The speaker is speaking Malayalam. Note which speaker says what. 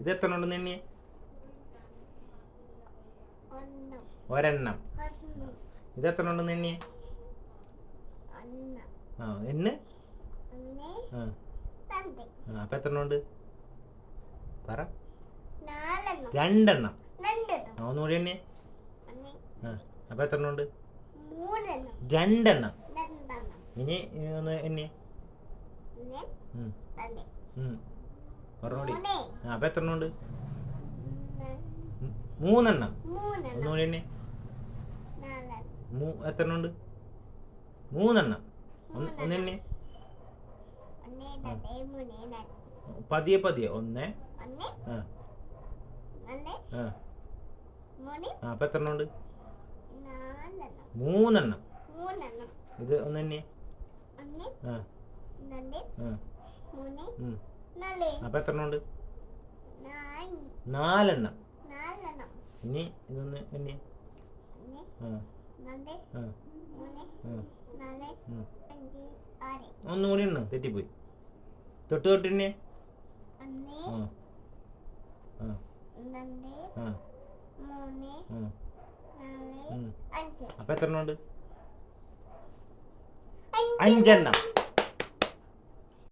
Speaker 1: ഇത് എത്ര ഉണ്ടെന്ന് എണ്ണി? ഒരെണ്ണം. ഇത് എത്ര ഉണ്ടെന്ന് എണ്ണി? ആ എണ്ണ്. അപ്പൊ എത്ര ഉണ്ട് പറ? രണ്ടെണ്ണം. ഒന്നുകൂടി എണ്ണി. അപ്പൊ എത്ര ഉണ്ട്? രണ്ടെണ്ണം. ഇനി ഒന്ന് എണ്ണി. പറഞ്ഞോടി. അപ്പൊ എത്ര ഉണ്ട്? മൂന്നെണ്ണം. ഒന്നുകൂടി എണ്ണി. എത്ര ഉണ്ട്? മൂന്നെണ്ണം. ഒന്ന് എണ്ണി. പതിയെ പതിയെ. ഒന്ന്. അപ്പൊ എത്ര ഉണ്ട്? മൂന്നെണ്ണം. ഇത് ഒന്ന് എണ്ണി. അപ്പൊ എത്ര ഉണ്ട്? നാലെണ്ണം. ഇനി ഇതൊന്ന് എണ്ണി. ഒന്നുകൂടി എണ്ണ. തെറ്റിപ്പോയി. തൊട്ട് തൊട്ടിന്നെ. അപ്പൊ എത്ര ഉണ്ട്? 5 എണ്ണം.